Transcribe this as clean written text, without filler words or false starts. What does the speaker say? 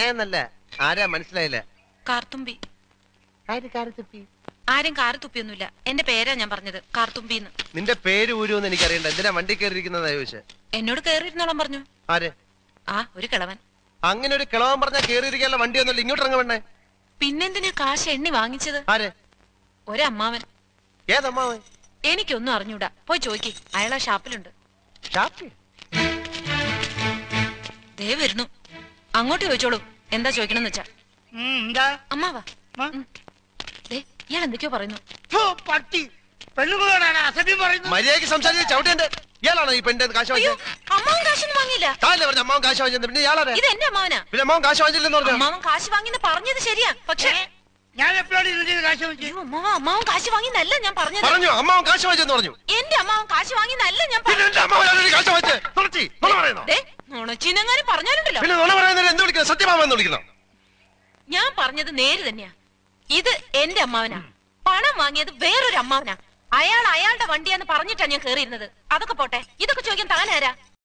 എന്നല്ല. ആരാ മനസ്സിലായില്ല? കാർത്തുമ്പി. ആരും കാറ് തുപ്പിയൊന്നുമില്ല. എന്റെ പേരാ ഞാൻ പറഞ്ഞത്, കാർത്തുമ്പിന്ന്. നിന്റെ പേര് ഊരുന്ന് എനിക്കറിയണ്ട. എന്തിനാ വണ്ടി കയറിയിരിക്കുന്നതാ ചോദിച്ചേ? എന്നോട് കേറിയിരുന്നോളാൻ പറഞ്ഞു. ആര്? ഒരു കിളവൻ. അങ്ങനെ ഒരു കിളവൻ പറഞ്ഞാൽ കേറിയിരിക്കാനുള്ള വണ്ടി ഒന്നുമില്ല. ഇങ്ങോട്ട് ഇറങ്ങ വേണ്ടേ? പിന്നെന്തിനാ കാശ് എണ്ണി വാങ്ങിച്ചത്? ആര്? ഒരമ്മാവൻ. ഏതമ്മാവൻ? എനിക്കൊന്നും അറിഞ്ഞൂടാ. പോയി ചോദിക്ക്, അയാളാ ഷാപ്പിലുണ്ട്. ദേ വരുന്നു. അങ്ങോട്ട് ചോദിച്ചോളൂ, എന്താ ചോദിക്കണമെന്ന് വെച്ചാ. അമ്മാവാ, ഇയാൾ എന്തൊക്കെയോ പറയുന്നു. മര്യാദയ്ക്ക് സംസാരിച്ച ചവിട്ടേണ്ട. ഇയാളാണോ ഈ പെണ്ണിന്റെ കാശ് വാങ്ങിച്ചത്? അമ്മാവൻ കാശൊന്നും വാങ്ങിയില്ല. അമ്മാവൻ കാശ് വാങ്ങിച്ചത് പിന്നെ ഇയാളാണ്. ഇത് എന്റെ അമ്മാവനാ. പിന്നെ അമ്മാവൻ കാശ് വാങ്ങിച്ചില്ലെന്ന് പറഞ്ഞു. അമ്മാവൻ കാശ് വാങ്ങിന്ന് പറഞ്ഞത് ശരിയാ, പക്ഷേ ഞാൻ എപ്പോഴാണ് കാശ് വാങ്ങിച്ചത്? അമ്മാവൻ കാശ് വാങ്ങിന്നല്ല ഞാൻ പറഞ്ഞത്. പറഞ്ഞു അമ്മാവൻ കാശ് വാങ്ങിച്ചെന്ന് പറഞ്ഞു. എന്റെ അമ്മാവൻ കാശ് വാങ്ങിന്നല്ല ഞാൻ നുണച്ചിനെങ്ങാനും പറഞ്ഞാലുണ്ടല്ലോ. സത്യമാമെന്ന് വിളിക്കണം. ഞാൻ പറഞ്ഞത് നേര് തന്നെയാ. ഇത് എന്റെ അമ്മാവനാ. പണം വാങ്ങിയത് വേറൊരു അമ്മാവനാ. അയാൾ അയാളുടെ വണ്ടിയാന്ന് പറഞ്ഞിട്ടാ ഞാൻ കേറിയിരുന്നത്. അതൊക്കെ പോട്ടെ, ഇതൊക്കെ ചോദിക്കാൻ താനാരാ?